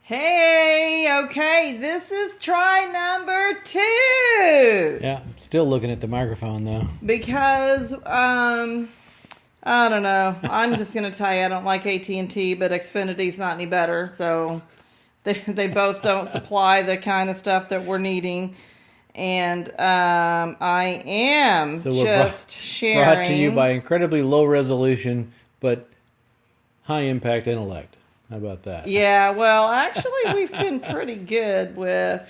Hey, okay, this is try number 2. Yeah, still looking at the microphone though. Because, I don't know. I'm just going to tell you I don't like AT&T, but Xfinity's not any better. So they both don't supply the kind of stuff that we're needing. And I am sharing. Brought to you by incredibly low resolution, but high impact intellect. How about that? Yeah, well, actually, we've been pretty good with,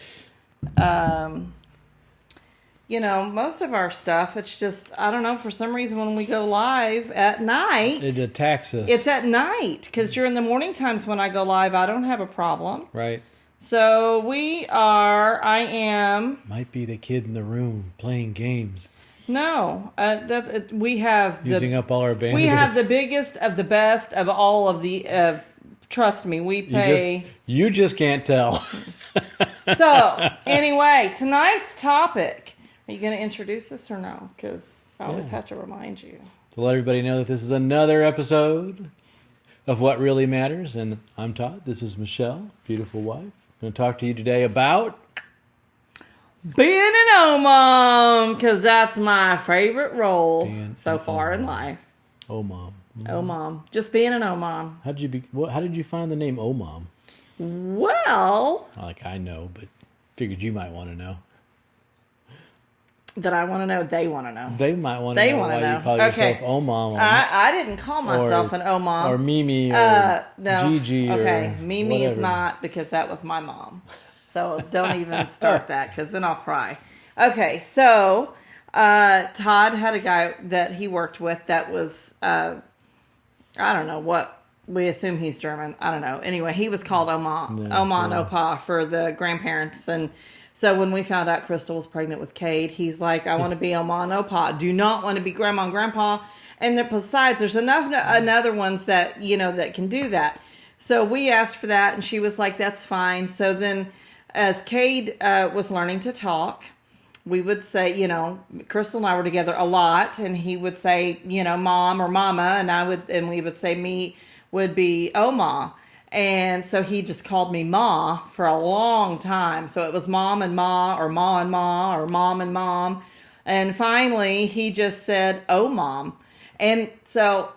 most of our stuff. It's just, I don't know, for some reason when we go live at night. It attacks us. It's at night, because during the morning times when I go live, I don't have a problem. Right. So I am. Might be the kid in the room playing games. No, we have using up all our bandwidth. We have the biggest of the best of all of the. Trust me, we pay. You just can't tell. So anyway, tonight's topic. Are you going to introduce this or no? Because I always have to remind you to let everybody know that this is another episode of What Really Matters, and I'm Todd. This is Michelle, beautiful wife. I'm going to talk to you today about being an O-mom, because that's my favorite role so far in life. O-mom. Mm-hmm. O-mom. Just being an O-mom. How did you find the name O-mom? Well, I know, but figured you might want to know. That I want to know, they want to know. They might want to know why you call yourself O-mom. I didn't call myself an O-mom. Or Mimi or Gigi. Okay, or Mimi whatever. is not, because that was my mom. So don't even start that, because then I'll cry. Okay, so Todd had a guy that he worked with that was, I don't know what, we assume he's German. I don't know. Anyway, he was called Oma, Opa for the grandparents. And so when we found out Crystal was pregnant with Cade, he's like, I want to be Oma and Opa. Do not want to be Grandma and Grandpa. And besides, there's enough other ones that, that can do that. So we asked for that, and she was like, that's fine. So then as Cade was learning to talk, we would say, Crystal and I were together a lot, and he would say, mom or mama, and we would say me would be Oma. And so he just called me Ma for a long time. So it was mom and ma, or ma and ma, or mom and mom. And finally he just said, oh mom. And so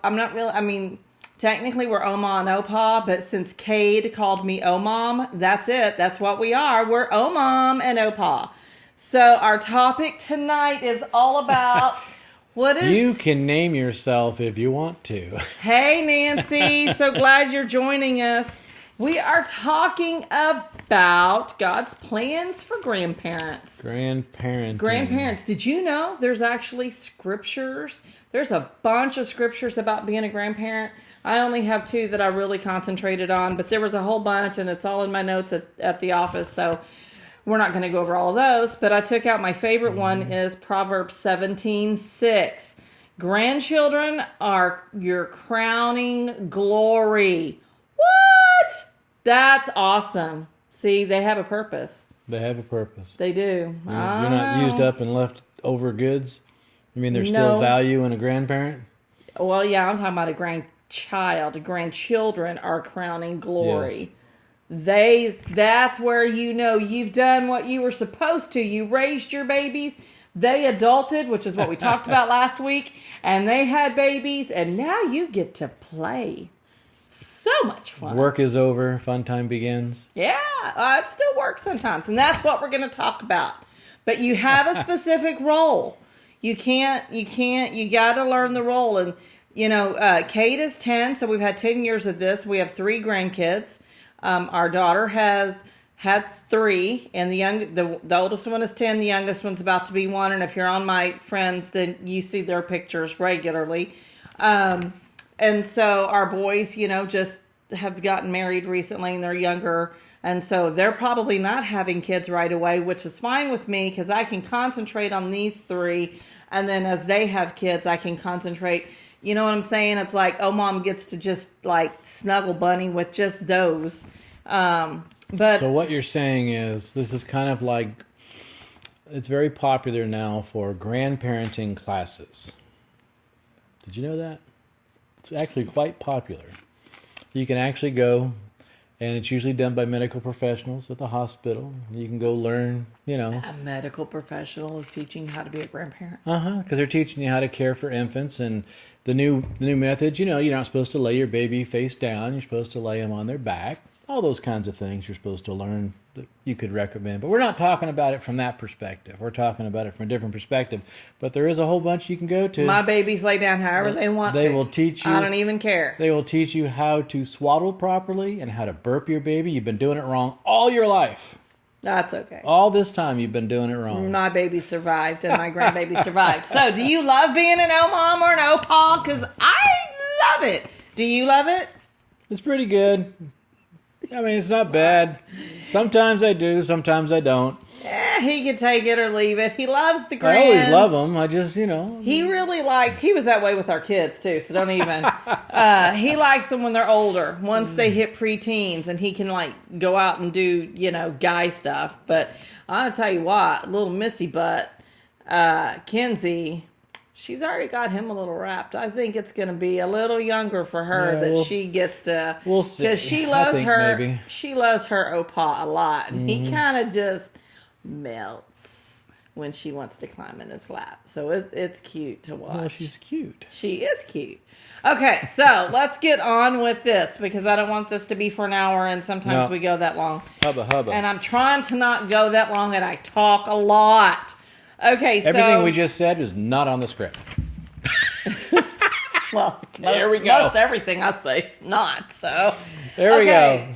technically we're Oma and Opa, but since Cade called me Oh Mom, that's it. That's what we are. We're Oh Mom and Opa. So our topic tonight is all about You can name yourself if you want to. Hey, Nancy. So glad you're joining us. We are talking about God's plans for grandparents. Grandparents. Did you know there's actually scriptures? There's a bunch of scriptures about being a grandparent. I only have 2 that I really concentrated on, but there was a whole bunch, and it's all in my notes at the office, so we're not going to go over all of those, but I took out my favorite one is Proverbs 17:6. Grandchildren are your crowning glory. What? That's awesome. See, they have a purpose. They have a purpose. They do. You're not used up and left over goods? I mean, there's still value in a grandparent? Well, yeah, I'm talking about a grandchild. Grandchildren are crowning glory. Yes. That's where you've done what you were supposed to. You raised your babies. They adulted, which is what we talked about last week, and they had babies, and now you get to play. So much fun. Work is over. Fun time begins. Yeah, it still works sometimes, and that's what we're going to talk about. But you have a specific role. You got to learn the role. And, Kate is 10, so we've had 10 years of this. We have 3 grandkids. Our daughter has had 3, and the oldest one is 10. The youngest one's about to be 1. And if you're on my friends, then you see their pictures regularly. And so our boys, just have gotten married recently, and they're younger. And so they're probably not having kids right away, which is fine with me because I can concentrate on these 3. And then as they have kids, I can concentrate. You know what I'm saying? It's like, oh, mom gets to just snuggle bunny with just those. So what you're saying is this is kind of like, it's very popular now for grandparenting classes. Did you know that? It's actually quite popular. You can actually go And it's usually done by medical professionals at the hospital. You can go learn, A medical professional is teaching you how to be a grandparent. Because they're teaching you how to care for infants. And the new methods, you're not supposed to lay your baby face down. You're supposed to lay them on their back. All those kinds of things you're supposed to learn that you could recommend. But we're not talking about it from that perspective. We're talking about it from a different perspective. But there is a whole bunch you can go to. My babies lay down however they want to. They will teach you. I don't even care. They will teach you how to swaddle properly and how to burp your baby. You've been doing it wrong all your life. That's okay. All this time you've been doing it wrong. My baby survived and my grandbaby survived. So do you love being an O-mom or an O-pa? Because I love it. Do you love it? It's pretty good. I mean, it's not bad. Sometimes I do, sometimes I don't. He can take it or leave it. He loves the grands. I always love them. I just, He really likes, he was that way with our kids too, so don't even. He likes them when they're older, once they hit preteens, and he can go out and do, guy stuff. But I'm going to tell you what, little Missy Butt, Kinsey, she's already got him a little wrapped. I think it's going to be a little younger for her she gets to. We'll see. Because she loves her. Maybe. She loves her Opa a lot, and he kind of just melts when she wants to climb in his lap. So it's cute to watch. Well, she's cute. She is cute. Okay, so let's get on with this because I don't want this to be for an hour, and sometimes we go that long. Hubba. And I'm trying to not go that long, and I talk a lot. Okay, so everything we just said was not on the script. Well, there we go. Most everything I say is not. So there we go.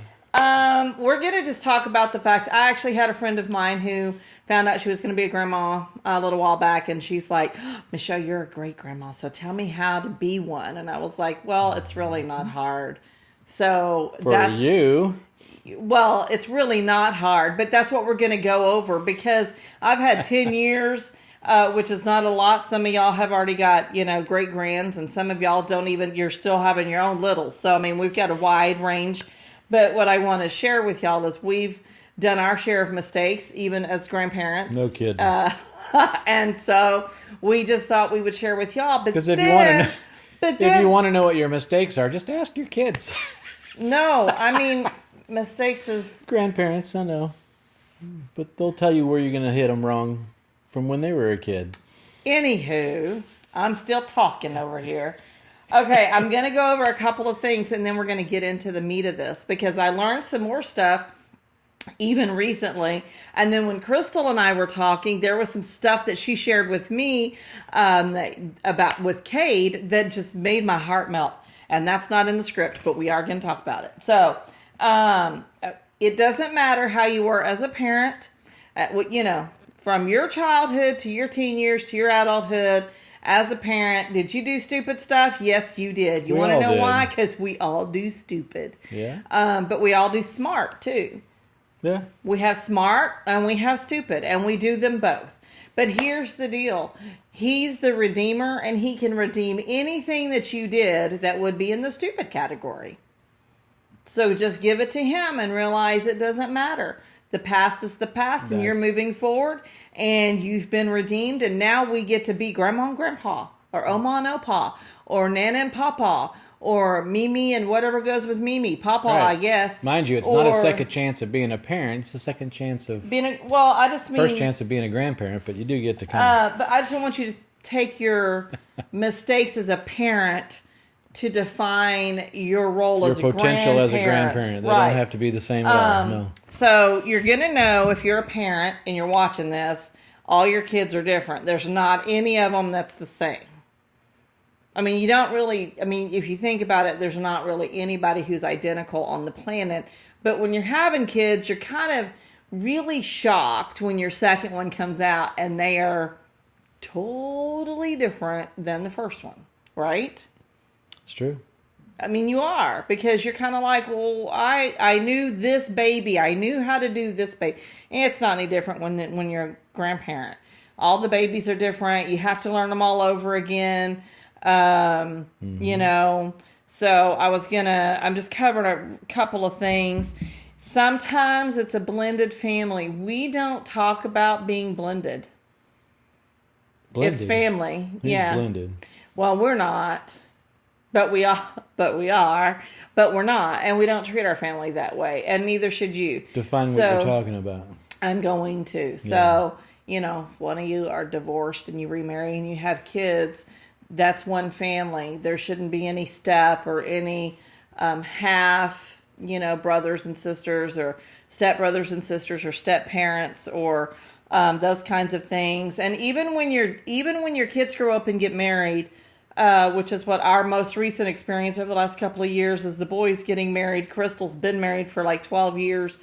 We're gonna just talk about the fact I actually had a friend of mine who found out she was going to be a grandma a little while back, and she's like, "Michelle, you're a great grandma, so tell me how to be one." And I was like, "Well, it's really not hard." So for you. Well, it's really not hard, but that's what we're going to go over because I've had 10 years, which is not a lot. Some of y'all have already got, great grands, and some of y'all don't even, you're still having your own littles. So, I mean, we've got a wide range. But what I want to share with y'all is we've done our share of mistakes, even as grandparents. No kidding. And so we just thought we would share with y'all. Because if you want to know what your mistakes are, just ask your kids. No, I mean... Mistakes is... Grandparents, I know. But they'll tell you where you're going to hit them wrong from when they were a kid. Anywho, I'm still talking over here. Okay, I'm going to go over a couple of things, and then we're going to get into the meat of this, because I learned some more stuff even recently. And then when Crystal and I were talking, there was some stuff that she shared with me with Cade that just made my heart melt. And that's not in the script, but we are going to talk about it. So... it doesn't matter how you were as a parent, from your childhood to your teen years to your adulthood. As a parent, did you do stupid stuff? Yes, you did. You want to know why? Because we all do stupid. Yeah. But we all do smart too. Yeah. We have smart and we have stupid, and we do them both. But here's the deal. He's the redeemer, and he can redeem anything that you did that would be in the stupid category. So just give it to him and realize it doesn't matter. The past is the past, and you're moving forward, and you've been redeemed, and now we get to be grandma and grandpa, or oma and opa, or nana and papa, or Mimi and whatever goes with Mimi, papa, right. I guess. Mind you, it's not a second chance of being a parent; it's a second chance of first chance of being a grandparent. But you do get to kind of. But I just don't want you to take your mistakes as a parent to define your role as a grandparent. Your potential as a grandparent. They don't have to be the same role, no. So you're going to know if you're a parent and you're watching this, all your kids are different. There's not any of them that's the same. I mean, if you think about it, there's not really anybody who's identical on the planet. But when you're having kids, you're kind of really shocked when your second one comes out and they are totally different than the first one, right? It's true. I mean, you are, because you're kind of like, well, I knew this baby. I knew how to do this baby. And it's not any different when you're a grandparent. All the babies are different. You have to learn them all over again. So I'm just covering a couple of things. Sometimes it's a blended family. We don't talk about being blended. It's family. He's blended. Well, we're not. But we are, but we're not, and we don't treat our family that way, and neither should you. Define what you're talking about. I'm going to. So, one of you are divorced and you remarry and you have kids, that's one family. There shouldn't be any step or any half, brothers and sisters or step brothers and sisters or step parents or those kinds of things. And even when your kids grow up and get married, which is what our most recent experience over the last couple of years is the boys getting married. Crystal's been married for like 12 years.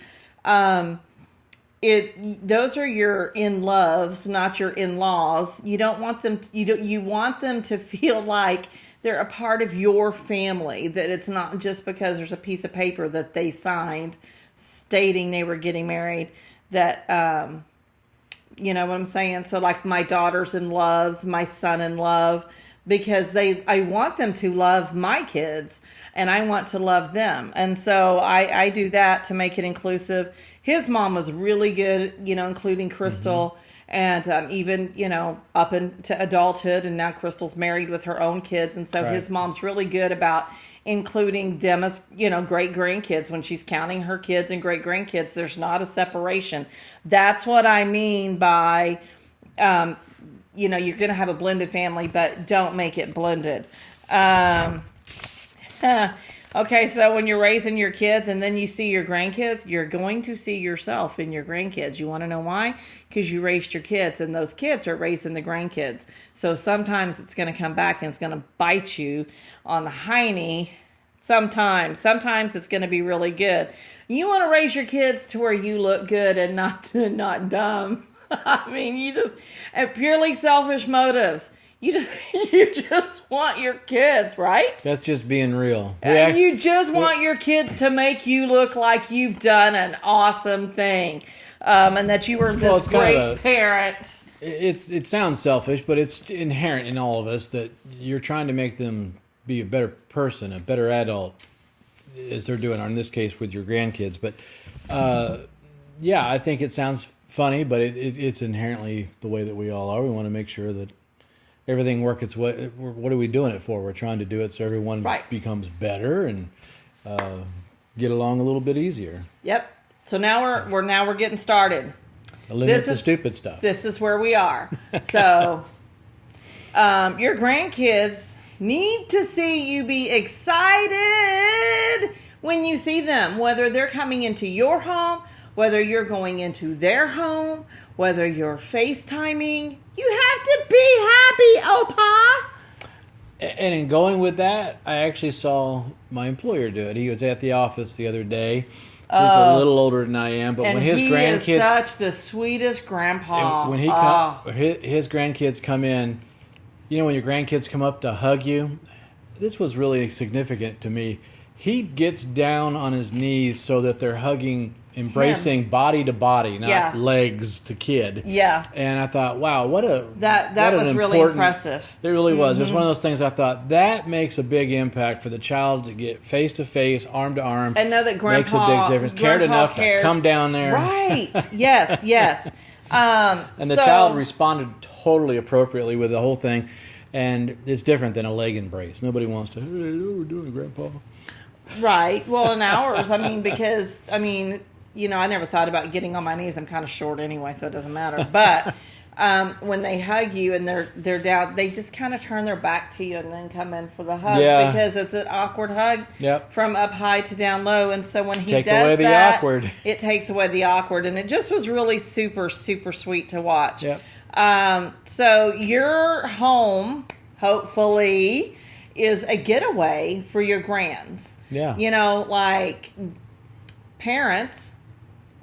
Those are your in-loves, not your in-laws. You don't want them you want them to feel like they're a part of your family, that it's not just because there's a piece of paper that they signed stating they were getting married, that you know what I'm saying? So like my daughter's in loves, my son in love, because I want them to love my kids and I want to love them. And so I do that to make it inclusive. His mom was really good, including Crystal, and even, up into adulthood. And now Crystal's married with her own kids. And so his mom's really good about including them as, great grandkids. When she's counting her kids and great grandkids, there's not a separation. That's what I mean by, you're going to have a blended family, but don't make it blended. Okay, so when you're raising your kids and then you see your grandkids, you're going to see yourself in your grandkids. You want to know why? Because you raised your kids and those kids are raising the grandkids. So sometimes it's going to come back and it's going to bite you on the hiney. Sometimes it's going to be really good. You want to raise your kids to where you look good and not dumb. I mean, you just have purely selfish motives. You just want your kids, right? That's just being real. You just want your kids to make you look like you've done an awesome thing, and that you were this great parent. It sounds selfish, but it's inherent in all of us that you're trying to make them be a better person, a better adult, as they're doing, or in this case with your grandkids. But I think it sounds funny, but it's inherently the way that we all are. We want to make sure that everything works its way. What are we doing it for? We're trying to do it so everyone becomes better and get along a little bit easier. Yep. So now we're getting started. Eliminate the stupid stuff. This is where we are. So your grandkids need to see you be excited when you see them, whether they're coming into your home, whether you're going into their home, whether you're FaceTiming. You have to be happy, Opa. And in going with that, I actually saw my employer do it. He was at the office the other day. He's a little older than I am, but when his grandkids, he is such the sweetest grandpa. When his grandkids come in, when your grandkids come up to hug you, this was really significant to me. He gets down on his knees so that they're embracing body to body, not legs to kid. Yeah. And I thought, wow, that was really impressive. It really was. It was one of those things I thought that makes a big impact for the child to get face to face, arm to arm. And know that Grandpa makes a big difference. Cared enough to come down there. Right. Yes. And the child responded totally appropriately with the whole thing. And it's different than a leg embrace. Nobody wants to, hey, what are we doing, Grandpa? Right. Well, in ours, because I never thought about getting on my knees. I'm kind of short anyway, so it doesn't matter. But when they hug you and they're down, they just kind of turn their back to you and then come in for the hug because it's an awkward hug from up high to down low. And so when he does that, it takes away the awkward. And it just was really super, super sweet to watch. Yep. So your home, hopefully, is a getaway for your grands. Yeah. Like parents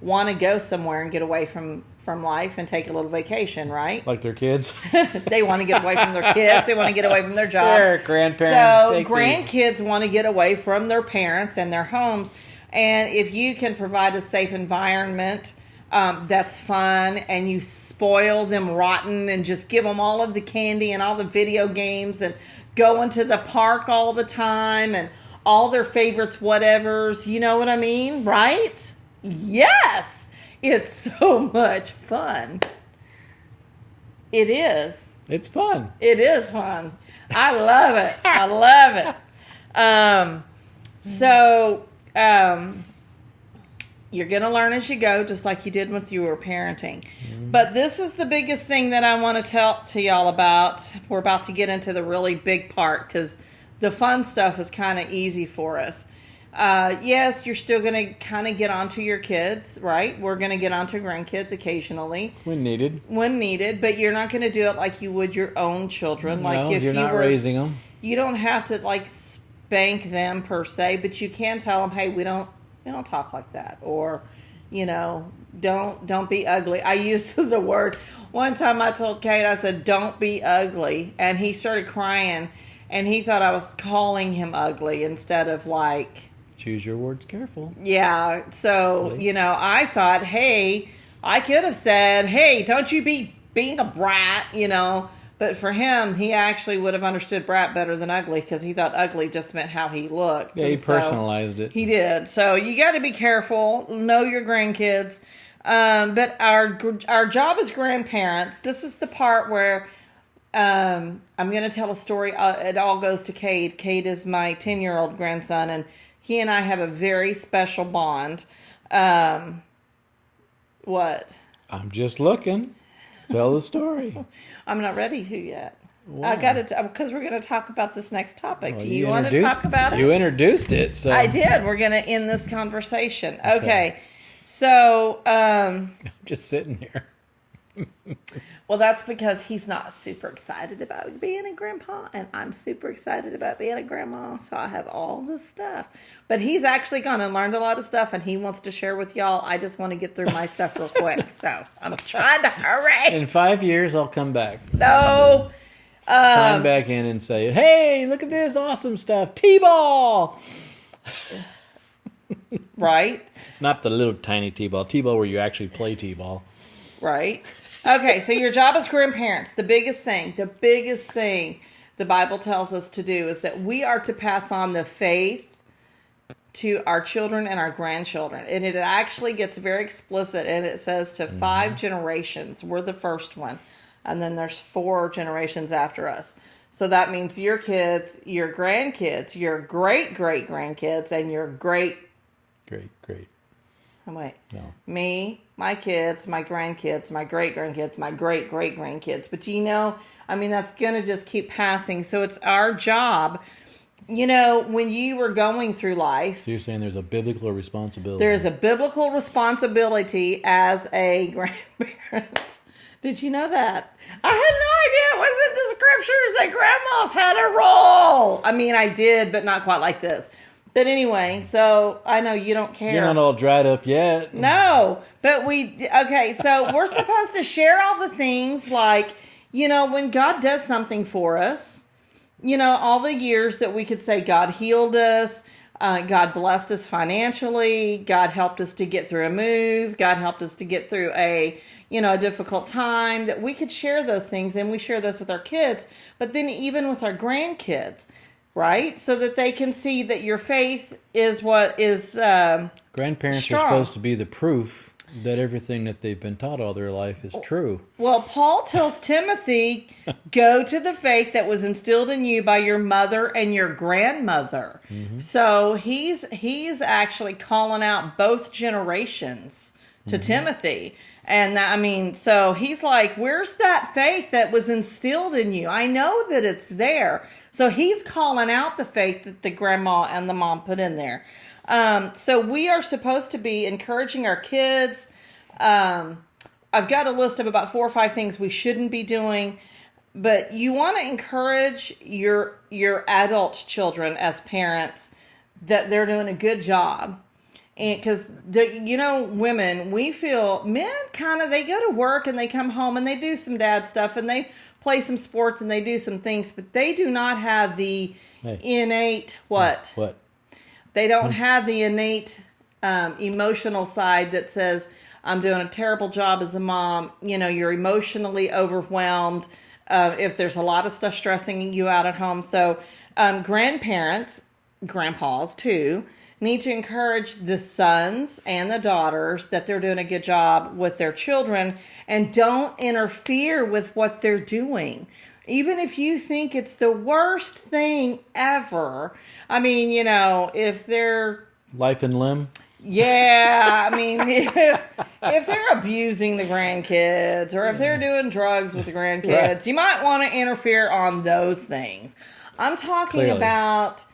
want to go somewhere and get away from life and take a little vacation, right? Like their kids. They want to get away from their kids. They want to get away from their job. Their grandparents. So grandkids want to get away from their parents and their homes. And if you can provide a safe environment that's fun, and you spoil them rotten and just give them all of the candy and all the video games and going to the park all the time and all their favorites, whatevers, you know what I mean, right? Yes! It's so much fun. It is. It's fun. It is fun. I love it. I love it. So, you're going to learn as you go, just like you did with your parenting. But this is the biggest thing that I want to tell to y'all about. We're about to get into the really big part because the fun stuff is kind of easy for us. Yes, you're still going to kind of get onto your kids, right? We're going to get onto grandkids occasionally. When needed. But you're not going to do it like you would your own children. Like No, if you're not raising them. You don't have to like spank them per se, but you can tell them, hey, we don't talk like that, or don't be ugly. I used the word one time. I told Kate, I said, don't be ugly, and he started crying, and he thought I was calling him ugly instead of like, choose your words careful. Yeah. So really? I thought, hey, I could have said, hey, don't you be being a brat, But for him, he actually would have understood brat better than ugly because he thought ugly just meant how he looked. Yeah, he personalized it. He did. So you got to be careful. Know your grandkids. But our job as grandparents, this is the part where I'm going to tell a story. It all goes to Cade. Cade is my 10-year-old grandson, and he and I have a very special bond. What? I'm just looking. Tell the story. I'm not ready to yet. Why? I got to because we're going to talk about this next topic. Well, do you want to talk about it? You introduced it, so I did. We're going to end this conversation. Okay. So I'm just sitting here. Well, that's because he's not super excited about being a grandpa, and I'm super excited about being a grandma, so I have all this stuff. But he's actually gone and learned a lot of stuff, and he wants to share with y'all. I just want to get through my stuff real quick, so I'm trying to hurry. In 5 years, I'll come back. No. Sign back in and say, hey, look at this awesome stuff. T-ball! Right? Not the little tiny T-ball. T-ball where you actually play T-ball. Right. Okay, so your job as grandparents, the biggest thing the Bible tells us to do is that we are to pass on the faith to our children and our grandchildren. And it actually gets very explicit, and it says to 5 generations. We're the first one. And then there's 4 generations after us. So that means your kids, your grandkids, your great-great-grandkids, and your great... Great. Oh, wait. No. Me, my kids, my grandkids, my great-grandkids, my great-great-grandkids. But that's going to just keep passing. So it's our job. When you were going through life... So you're saying there's a biblical responsibility. There's a biblical responsibility as a grandparent. Did you know that? I had no idea it was in the scriptures that grandmas had a role. I did, but not quite like this. But anyway, so I know you don't care. You're not all dried up yet. No, but so we're supposed to share all the things like, when God does something for us, all the years that we could say God healed us, God blessed us financially, God helped us to get through a move, God helped us to get through a difficult time, that we could share those things, and we share those with our kids, but then even with our grandkids. Right? So that they can see that your faith is what is grandparents strong. Are supposed to be the proof that everything that they've been taught all their life is true. Well, Paul tells Timothy, go to the faith that was instilled in you by your mother and your grandmother. Mm-hmm. So he's actually calling out both generations to Timothy. And so he's like, where's that faith that was instilled in you? I know that it's there. So he's calling out the faith that the grandma and the mom put in there. So we are supposed to be encouraging our kids. I've got a list of about 4 or 5 things we shouldn't be doing. But you want to encourage your adult children as parents that they're doing a good job. And because women, we feel men they go to work and they come home and they do some dad stuff and they play some sports and they do some things, but they do not have the innate what? They don't have the innate emotional side that says, I'm doing a terrible job as a mom. You're emotionally overwhelmed if there's a lot of stuff stressing you out at home. So grandparents, grandpas too, need to encourage the sons and the daughters that they're doing a good job with their children and don't interfere with what they're doing. even if you think it's the worst thing ever, I mean, if they're... Life and limb? Yeah, I mean, if they're abusing the grandkids or if they're doing drugs with the grandkids, right. You might want to interfere on those things. I'm talking Clearly. about,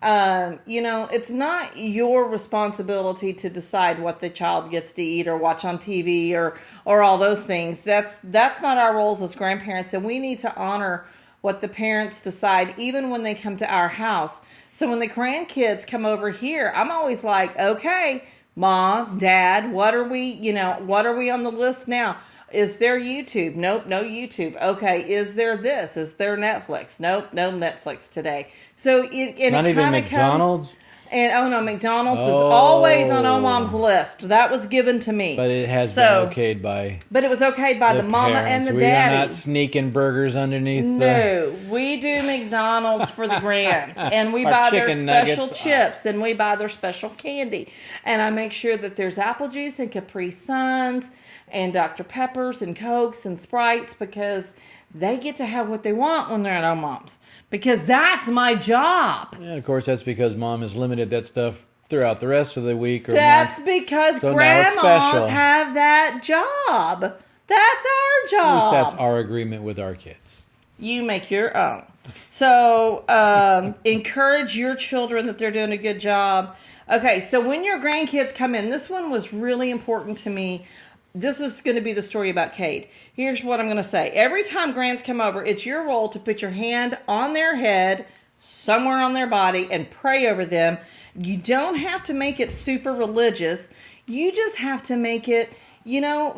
it's not your responsibility to decide what the child gets to eat or watch on TV or all those things. That's not our roles as grandparents, and we need to honor what the parents decide, even when they come to our house. So when the grandkids come over here, I'm always like, okay, Mom, Dad, what are we on the list now? Is there YouTube? Nope, no YouTube. Okay, is there this? Is there Netflix? Nope, no Netflix today. So not even McDonald's? McDonald's is always on Mom's list. That was given to me. But it has been okayed by... But it was okayed by the mama and the daddy. We're not sneaking burgers underneath No, we do McDonald's for the grands. And we buy their special chips. And we buy their special candy. And I make sure that there's apple juice and Capri Suns and Dr. Peppers and Cokes and Sprites, because they get to have what they want when they're at Mom's. Because that's my job. And of course, that's because Mom has limited that stuff throughout the rest of the week. That's because grandmas have that job. That's our job. At least that's our agreement with our kids. You make your own. So encourage your children that they're doing a good job. Okay, so when your grandkids come in, this one was really important to me. This is going to be the story about Cade. Here's what I'm going to say. Every time grands come over, it's your role to put your hand on their head, somewhere on their body, and pray over them. You don't have to make it super religious. You just have to make it,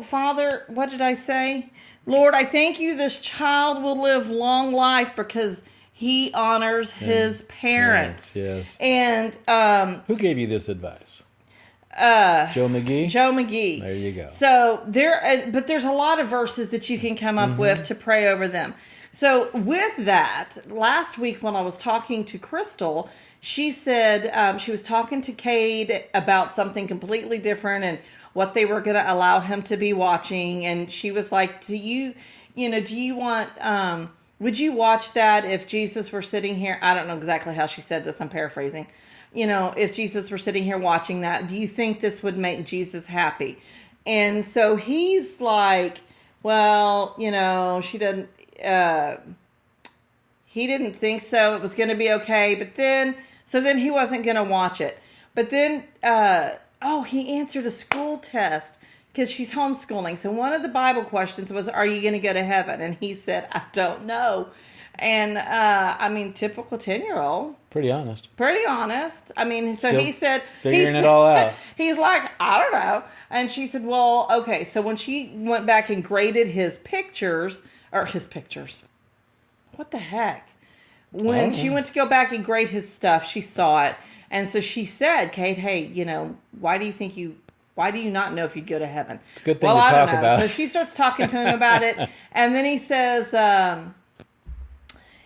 Father, what did I say? Lord, I thank you this child will live long life because he honors his parents. Yes. And who gave you this advice? Joe McGee? Joe McGee. There you go. So but there's a lot of verses that you can come up with to pray over them. So with that, last week when I was talking to Crystal, she said she was talking to Cade about something completely different and what they were going to allow him to be watching. And she was like, do you want, would you watch that if Jesus were sitting here? I don't know exactly how she said this. I'm paraphrasing. If Jesus were sitting here watching that, do you think this would make Jesus happy? And so he's like, well, she doesn't, he didn't think so. It was going to be okay. But then he wasn't going to watch it. But then, he answered a school test because she's homeschooling. So one of the Bible questions was, are you going to go to heaven? And he said, I don't know. And, typical 10-year-old. Pretty honest. I mean, so he said... Figuring it all out. He's like, I don't know. And she said, well, okay. So when she went back and graded his pictures... What the heck? When she went to go back and grade his stuff, she saw it. And so she said, Kate, hey, why do you not know if you'd go to heaven? It's a good thing to talk about. So she starts talking to him about it. And then he says...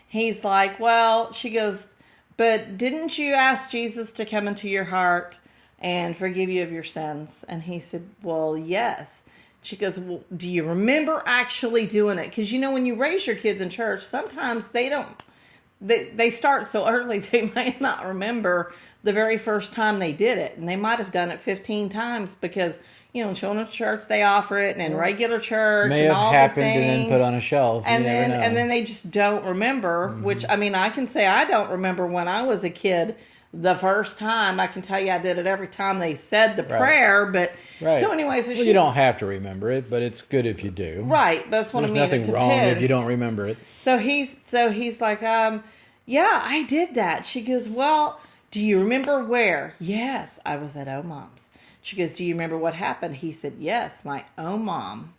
he's like, well, she goes, but didn't you ask Jesus to come into your heart and forgive you of your sins? And he said, well, yes. She goes, well, do you remember actually doing it? Because, when you raise your kids in church, sometimes they start so early, they may not remember the very first time they did it. And they might have done it 15 times because, in children's church, they offer it, and in regular church, may and have all happened the things. And then put on a shelf. And then they just don't remember, which, I can say I don't remember when I was a kid the first time. I can tell you I did it every time they said the prayer, but... Right. So anyways... you don't have to remember it, but it's good if you do. Right, that's what I mean. There's nothing wrong if you don't remember it. So he's like, yeah, I did that. She goes, well, do you remember where? Yes, I was at Mom's. She goes, do you remember what happened? He said, yes, my mom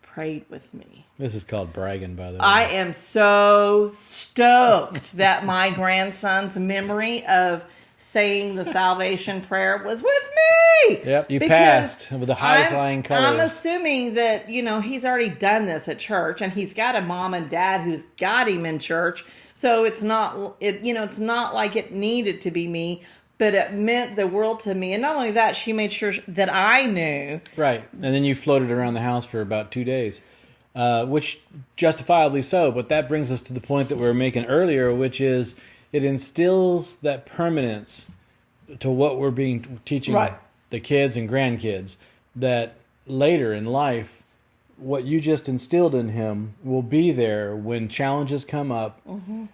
prayed with me. This is called bragging, by the way. I am so stoked that my grandson's memory of saying the salvation prayer was with me. Yep, you passed with the high-flying colors. I'm assuming that, he's already done this at church, and he's got a mom and dad who's got him in church. So it's not like it needed to be me. But it meant the world to me. And not only that, she made sure that I knew. Right. And then you floated around the house for about 2 days. which justifiably so. But that brings us to the point that we were making earlier, which is it instills that permanence to what we're teaching the kids and grandkids, that later in life, what you just instilled in him will be there when challenges come up.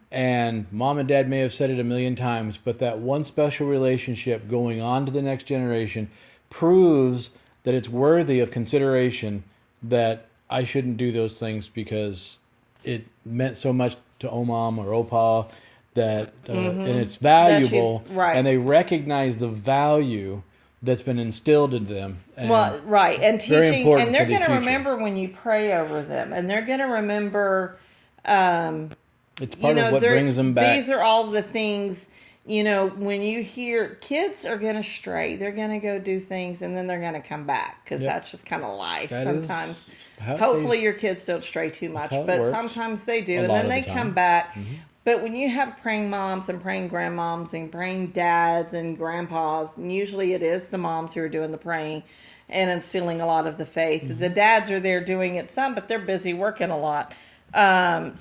And mom and dad may have said it a million times, but that one special relationship going on to the next generation proves that it's worthy of consideration, that I shouldn't do those things because it meant so much to Omom or Opa, that and it's valuable, and they recognize the value that's been instilled in them. And and teaching, and they're going to remember when you pray over them, and they're going to remember. It's part of what brings them back. These are all the things, when you hear kids are going to stray, they're going to go do things, and then they're going to come back, because that's just kind of life. Sometimes, hopefully your kids don't stray too much, but sometimes they do, and then they come back. But when you have praying moms and praying grandmoms and praying dads and grandpas, and usually it is the moms who are doing the praying and instilling a lot of the faith. The dads are there doing it some, but they're busy working a lot. Now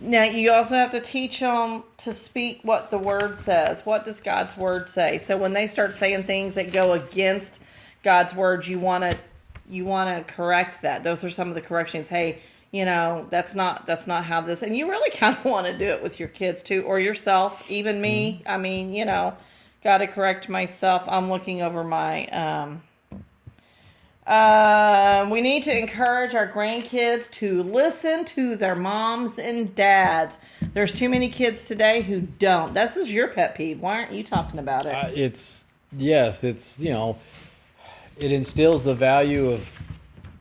you also have to teach them to speak what the Word says. What does God's Word say? So when they start saying things that go against God's Word, you want to correct that. Those are some of the corrections. Hey, that's not how this, and you really kind of want to do it with your kids too, or yourself, even me. I mean, got to correct myself. I'm looking over my, we need to encourage our grandkids to listen to their moms and dads. There's too many kids today who don't. This is your pet peeve. Why aren't you talking about it? It instills the value of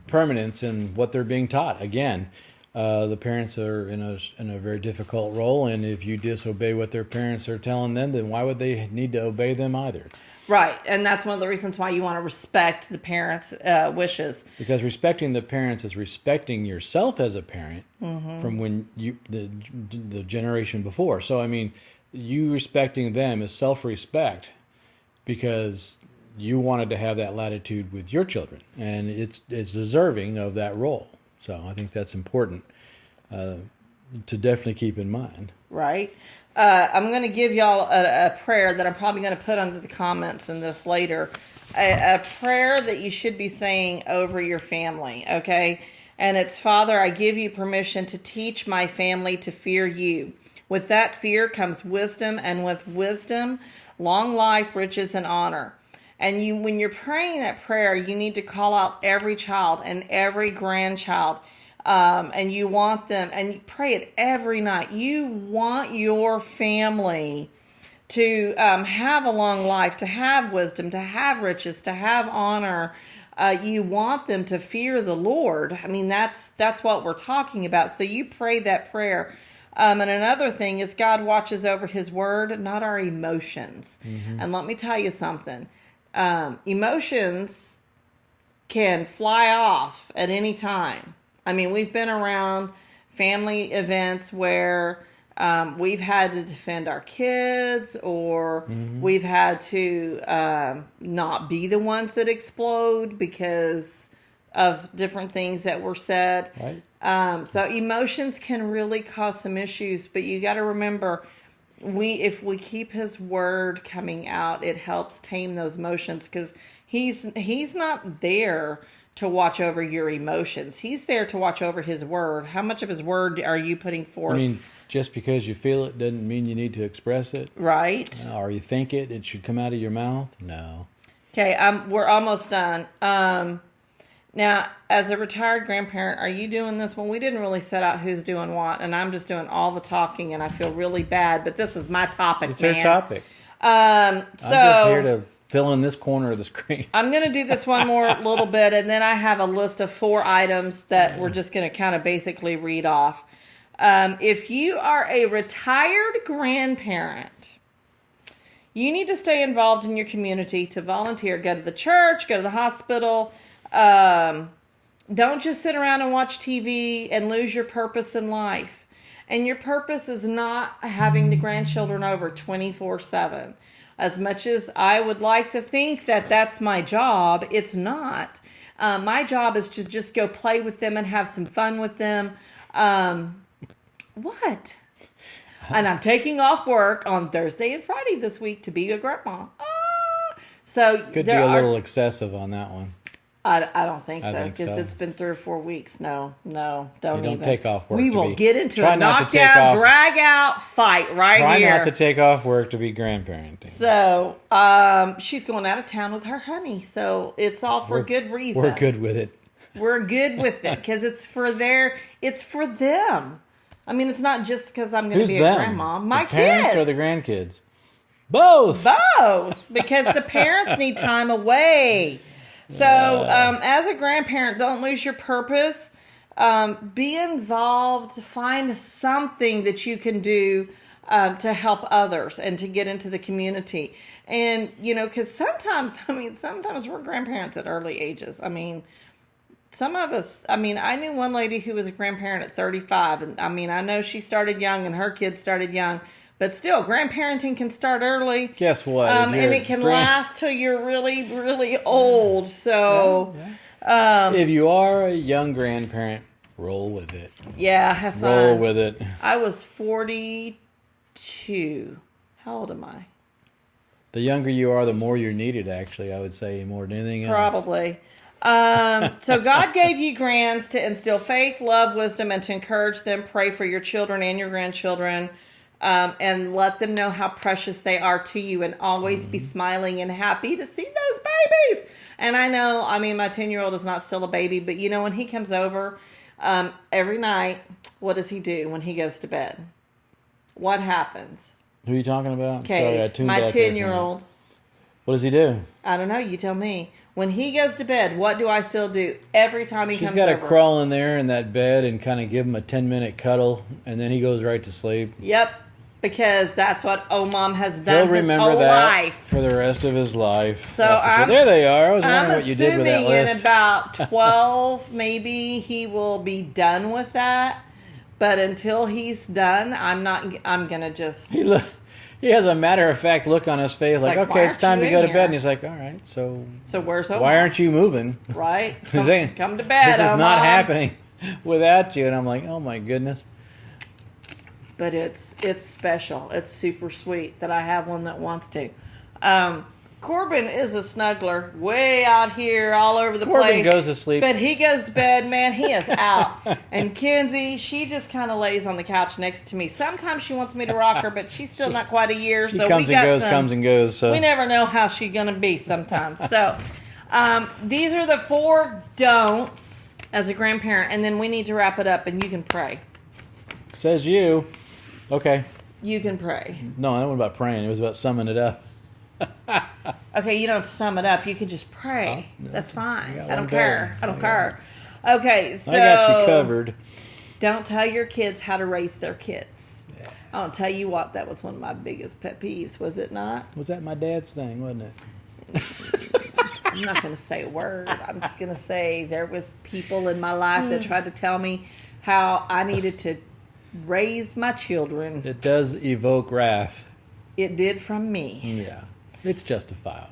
permanence in what they're being taught. Again, the parents are in a very difficult role, and if you disobey what their parents are telling them, then why would they need to obey them either? Right, and that's one of the reasons why you want to respect the parents' wishes. Because respecting the parents is respecting yourself as a parent from when the generation before. So I mean, you respecting them is self-respect, because you wanted to have that latitude with your children, and it's deserving of that role. So I think that's important to definitely keep in mind. Right. I'm going to give y'all a prayer that I'm probably going to put under the comments in this later. A prayer that you should be saying over your family, okay? And it's, Father, I give you permission to teach my family to fear you. With that fear comes wisdom, and with wisdom, long life, riches, and honor. And when you're praying that prayer, you need to call out every child and every grandchild. And you want them, and you pray it every night. You want your family to have a long life, to have wisdom, to have riches, to have honor. You want them to fear the Lord. I mean, that's what we're talking about. So you pray that prayer. And another thing is, God watches over His Word, not our emotions. And let me tell you something. Emotions can fly off at any time. I mean, we've been around family events where we've had to defend our kids, or we've had to not be the ones that explode because of different things that were said. Right. So emotions can really cause some issues, but you got to remember, if we keep His Word coming out, it helps tame those emotions, because He's not there to watch over your emotions. He's there to watch over His Word. How much of His Word are you putting forth? I mean, just because you feel it doesn't mean you need to express it. Right. Or you think it should come out of your mouth. No. Okay, we're almost done. Now, as a retired grandparent, are you doing this one? We didn't really set out who's doing what, and I'm just doing all the talking, and I feel really bad, but this is my topic, It's man. your topic. I'm just here to fill in this corner of the screen. I'm going to do this one more little bit, and then I have a list of 4 items that we're just going to kind of basically read off. If you are a retired grandparent, you need to stay involved in your community, to volunteer. Go to the church, go to the hospital. Don't just sit around and watch TV and lose your purpose in life. And your purpose is not having the grandchildren over 24/7. As much as I would like to think that that's my job, it's not. My job is to just go play with them and have some fun with them. What? And I'm taking off work on Thursday and Friday this week to be a grandma. So Could be a little excessive on that one. I don't think so, think because so. it's been 3 or 4 weeks. No, don't even. Take off work. We to will be, get into try a not to take knockdown, off, drag out fight right try here. not to take off work to be grandparenting. So she's going out of town with her honey. So it's all for good reason. We're good with it. We're good with it because it's for them. I mean, it's not just because I'm going to be a grandma. My the parents kids. or the grandkids? Both. Because the parents need time away. So, as a grandparent, don't lose your purpose. Be involved. Find something that you can do to help others and to get into the community. And, because sometimes we're grandparents at early ages. I mean, some of us, I knew one lady who was a grandparent at 35. And, I know she started young and her kids started young. But still, grandparenting can start early. Guess what? And it can last till you're really, really old. So, if you are a young grandparent, roll with it. Yeah, have fun. Roll with it. I was 42. How old am I? The younger you are, the more you're needed, actually, I would say, more than anything else. Probably. So God gave you grands to instill faith, love, wisdom, and to encourage them. Pray for your children and your grandchildren. And let them know how precious they are to you, and always be smiling and happy to see those babies. And I know, my 10-year-old is not still a baby, but when he comes over every night, what does he do when he goes to bed? What happens? Who are you talking about? Okay, my 10-year-old. What does he do? I don't know. You tell me. When he goes to bed, what do I still do every time he comes over? She's got to crawl in there in that bed and kind of give him a 10-minute cuddle, and then he goes right to sleep. Yep. Because that's what Mom has done He'll his remember whole that life. For the rest of his life. So there they are. I was wondering what you did with that I'm list. assuming in about 12, maybe he will be done with that. But until he's done, I'm gonna just. He has a matter-of-fact look on his face, like okay, it's time to go to bed. And he's like, all right, so where's Omar? Why aren't you moving? Right? Come to bed. This is not happening without you. And I'm like, oh my goodness. But it's special. It's super sweet that I have one that wants to. Corbin is a snuggler, way out here, all over the place. Corbin goes to sleep. But he goes to bed, man, he is out. And Kenzie, she just kind of lays on the couch next to me. Sometimes she wants me to rock her, but she's still not quite a year. She comes and goes. So. We never know how she's going to be sometimes. So these are the 4 don'ts as a grandparent. And then we need to wrap it up, and you can pray. Says you. Okay. You can pray. No, that wasn't about praying. It was about summing it up. Okay, you don't have to sum it up. You can just pray. Oh, that's fine. I don't care. Okay, so I got you covered. Don't tell your kids how to raise their kids. Yeah. I'll tell you what, that was one of my biggest pet peeves, was it not? Was that my dad's thing, wasn't it? I'm not going to say a word. I'm just going to say there was people in my life that tried to tell me how I needed to raise my children. It does evoke wrath. It did from me. Yeah. It's justifiable.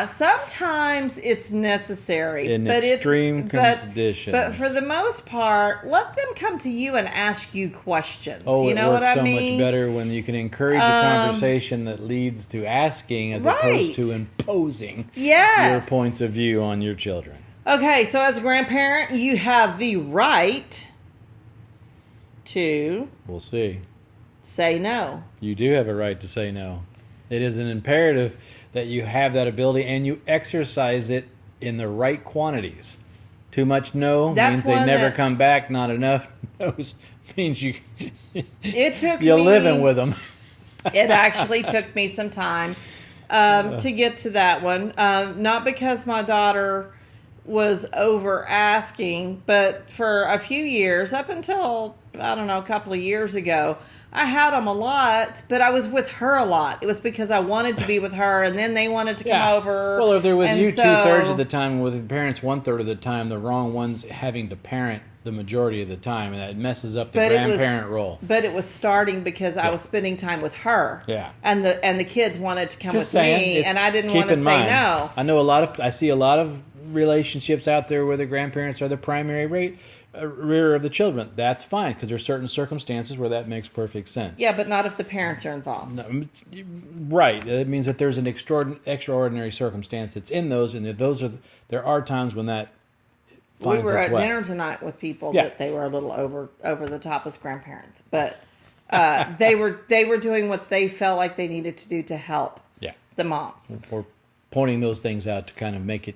Sometimes it's necessary. In extreme conditions. But for the most part, let them come to you and ask you questions. Oh, you know it works what I mean? so much better when you can encourage a conversation that leads to asking as opposed to imposing your points of view on your children. Okay, so as a grandparent, you have the right to... We'll see. Say no. You do have a right to say no. It is an imperative that you have that ability and you exercise it in the right quantities. Too much no means they never come back. Not enough no's means you're living with them. It actually took me some time to get to that one. Not because my daughter was over asking, but for a few years, up until, I don't know, a couple of years ago, I had them a lot, but I was with her a lot. It was because I wanted to be with her, and then they wanted to come over. Well, if they're with you 2/3 of the time, with the parents 1/3 of the time, the wrong one's having to parent the majority of the time, and that messes up the grandparent role. But it was starting because I was spending time with her. Yeah. And the kids wanted to come with me, and I didn't want to say no. I see a lot of relationships out there where the grandparents are the primary rearer of the children. That's fine, because there's certain circumstances where that makes perfect sense. Yeah, but not if the parents are involved. No, right. It means that there's an extraordinary circumstance that's in those, and if there are times when that we were at way. dinner tonight with people that they were a little over the top as grandparents, but they were doing what they felt like they needed to do to help the mom. Or pointing those things out to kind of make it.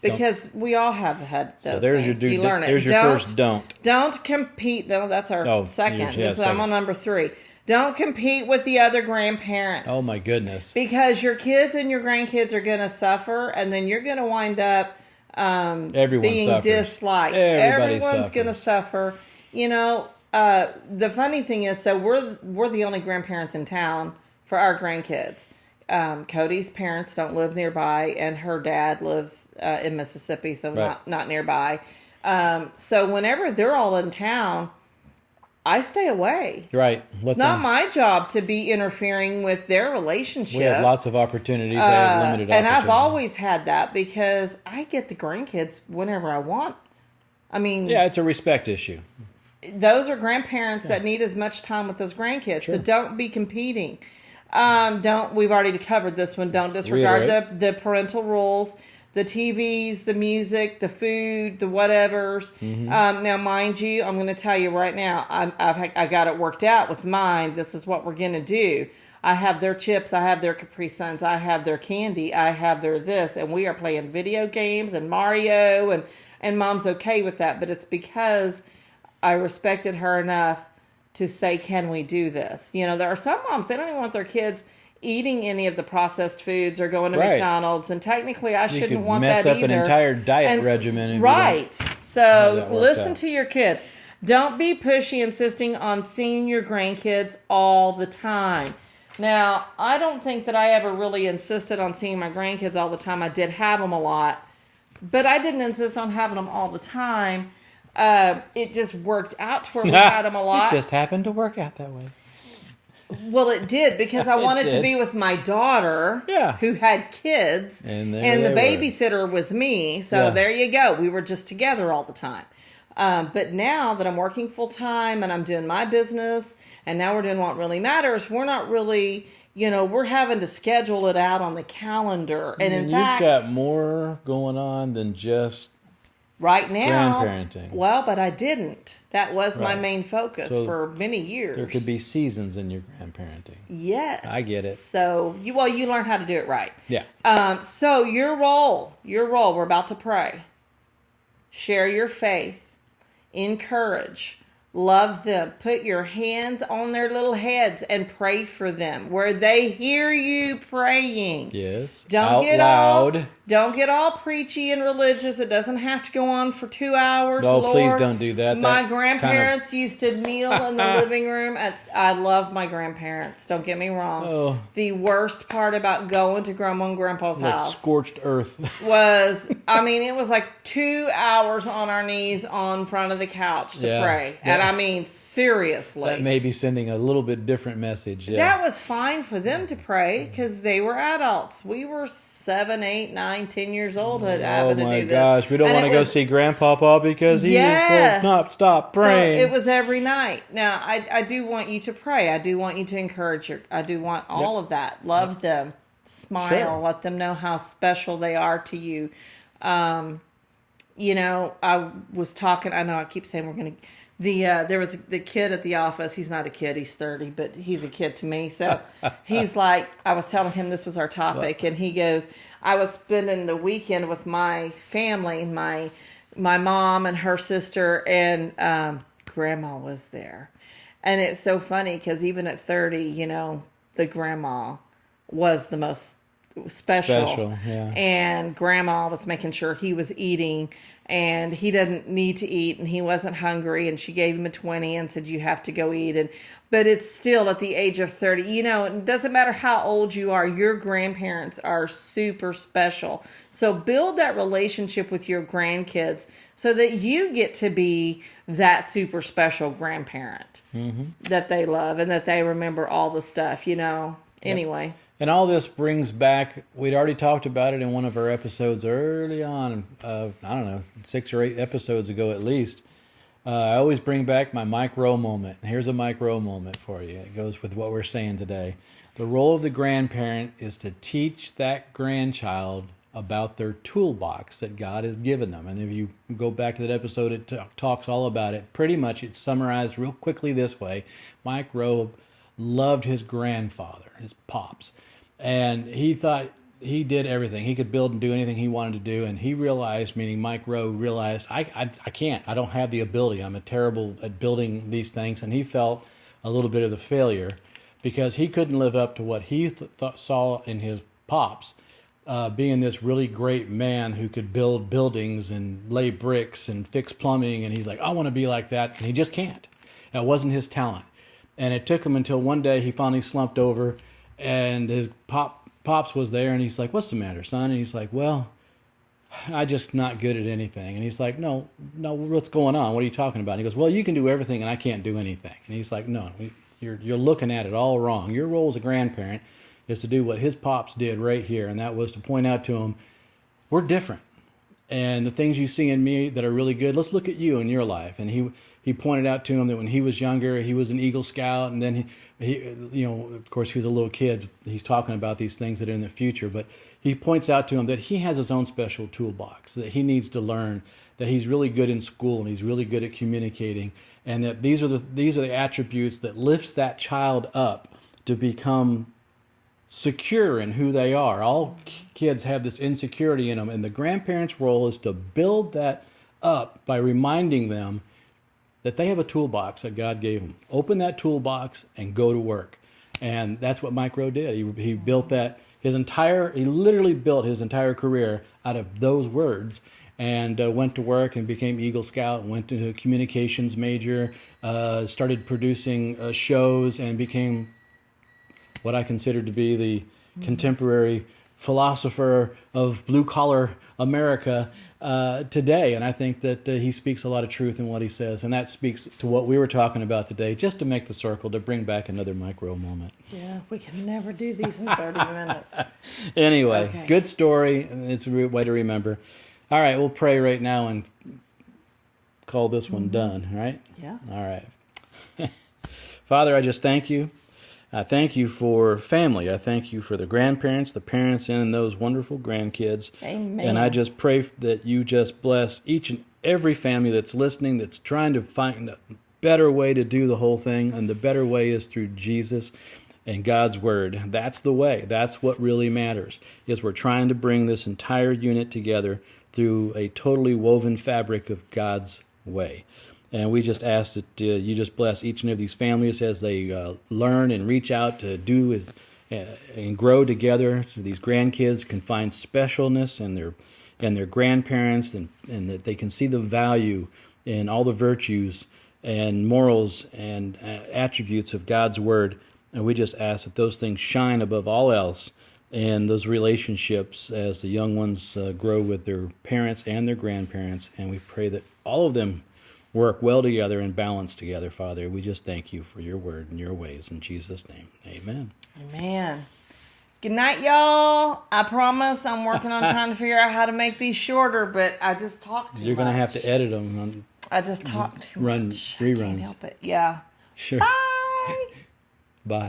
Because we all have had those so there's things. You learn it. There's your first don't. Don't compete, though. That's our second. Second. I'm on number 3. Don't compete with the other grandparents. Oh, my goodness. Because your kids and your grandkids are going to suffer, and then you're going to wind up being suffers. Disliked. Everyone's going to suffer. You know, the funny thing is, so we're the only grandparents in town for our grandkids. Cody's parents don't live nearby, and her dad lives in Mississippi, so not nearby. So whenever they're all in town, I stay away. Right. It's not my job to be interfering with their relationship. We have lots of opportunities. They have limited opportunities. And I've always had that because I get the grandkids whenever I want. I mean... Yeah, it's a respect issue. Those are grandparents that need as much time with those grandkids. Sure. So don't be competing. We've already covered this one. Don't disregard the parental rules, the TVs, the music, the food, the whatevers. Mm-hmm. Now, mind you, I'm going to tell you right now, I got it worked out with mine. This is what we're going to do. I have their chips. I have their Capri Suns. I have their candy. I have their this. And we are playing video games and Mario. And Mom's okay with that. But it's because I respected her enough to say, can we do this? You know, there are some moms, they don't even want their kids eating any of the processed foods or going to McDonald's. And technically, I shouldn't want that either. Mess up an entire diet regimen. Right. So listen to your kids. Don't be pushy, insisting on seeing your grandkids all the time. Now, I don't think that I ever really insisted on seeing my grandkids all the time. I did have them a lot. But I didn't insist on having them all the time. It just worked out to where we had them a lot. It just happened to work out that way. Well, it did, because I wanted to be with my daughter, who had kids, and the babysitter was me. So there you go. We were just together all the time. But now that I'm working full time and I'm doing my business, and now we're doing what really matters, we're not really, we're having to schedule it out on the calendar. And in fact, you've got more going on than just right now, grandparenting. Well, but I didn't. That was my main focus for many years. There could be seasons in your grandparenting. Yes. I get it. So, you learn how to do it right. Yeah. So your role, we're about to pray. Share your faith. Encourage. Love them. Put your hands on their little heads and pray for them where they hear you praying. Yes. Don't get all preachy and religious. It doesn't have to go on for 2 hours. No, Lord, please don't do that. My grandparents used to kneel in the living room. I love my grandparents. Don't get me wrong. Oh. The worst part about going to Grandma and Grandpa's house, scorched earth, was, it was like 2 hours on our knees on front of the couch to pray. And seriously. That may be sending a little bit different message. Yeah. That was fine for them to pray because they were adults. We were 7, 8, 9, 10 years old having to do this. Oh my gosh, we don't want to go see Grandpapa because he will stop praying. So it was every night. Now, I do want you to pray. I do want you to encourage her. I do want all of that. Love them. Smile. Let them know how special they are to you. I was talking, I know I keep saying we're going to... there was the kid at the office. He's not a kid. He's 30, but he's a kid to me. So he's like, I was telling him this was our topic, and he goes, I was spending the weekend with my family, my mom and her sister, and Grandma was there. And it's so funny because even at 30, the grandma was the most special. And Grandma was making sure he was eating, and he didn't need to eat, and he wasn't hungry, and she gave him a 20 and said, you have to go eat. But it's still at the age of 30, it doesn't matter how old you are, your grandparents are super special. So build that relationship with your grandkids so that you get to be that super special grandparent that they love and that they remember all the stuff, Anyway. And all this brings back, we'd already talked about it in one of our episodes early on, I don't know, 6 or 8 episodes ago at least. I always bring back my Mike Rowe moment. Here's a Mike Rowe moment for you. It goes with what we're saying today. The role of the grandparent is to teach that grandchild about their toolbox that God has given them. And if you go back to that episode, it talks all about it. Pretty much it's summarized real quickly this way. Mike Rowe loved his grandfather, his pops. And he thought he did everything. He could build and do anything he wanted to do. And he realized, meaning Mike Rowe realized, I can't. I don't have the ability. I'm terrible at building these things. And he felt a little bit of the failure because he couldn't live up to what he saw in his pops, being this really great man who could build buildings and lay bricks and fix plumbing. And he's like, I want to be like that. And he just can't. That wasn't his talent. And it took him until one day he finally slumped over and his Pops was there, and he's like, what's the matter, son? And he's like, well, I'm just not good at anything. And he's like, no, what's going on? What are you talking about? And he goes, well, you can do everything, and I can't do anything. And he's like, no, you're looking at it all wrong. Your role as a grandparent is to do what his pops did right here, and that was to point out to him, we're different. And the things you see in me that are really good, let's look at you in your life. And he pointed out to him that when he was younger, he was an Eagle Scout, and then he of course, he was a little kid. He's talking about these things that are in the future, but he points out to him that he has his own special toolbox that he needs to learn, that he's really good in school and he's really good at communicating, and that these are the attributes that lifts that child up to become secure in who they are. All kids have this insecurity in them, and the grandparent's role is to build that up by reminding them that they have a toolbox that God gave them. Open that toolbox and go to work. And that's what Mike Rowe did. He built that, he literally built his entire career out of those words, and went to work and became Eagle Scout, went to a communications major, started producing shows, and became what I consider to be the contemporary philosopher of blue-collar America today. And I think that he speaks a lot of truth in what he says. And that speaks to what we were talking about today, just to make the circle, to bring back another Mike Rowe moment. Yeah, we can never do these in 30 minutes. Anyway, Okay. Good story. It's a way to remember. All right, we'll pray right now and call this one done, right? Yeah. All right. Father, I just thank you. I thank you for family. I thank you for the grandparents, the parents, and those wonderful grandkids. Amen. And I just pray that you just bless each and every family that's listening, that's trying to find a better way to do the whole thing. And the better way is through Jesus and God's Word. That's the way. That's what really matters, is we're trying to bring this entire unit together through a totally woven fabric of God's way. And we just ask that you just bless each and every these families as they learn and reach out to do and grow together. So these grandkids can find specialness in their grandparents, and that they can see the value in all the virtues and morals and attributes of God's Word. And we just ask that those things shine above all else in those relationships as the young ones grow with their parents and their grandparents. And we pray that all of them work well together and balance together, Father. We just thank you for your word and your ways. In Jesus' name, amen. Amen. Good night, y'all. I promise I'm working on trying to figure out how to make these shorter, but I just talk too much. You're going to have to edit them. I just talk too much. I can't reruns. help it. Yeah. Sure. Bye. Bye.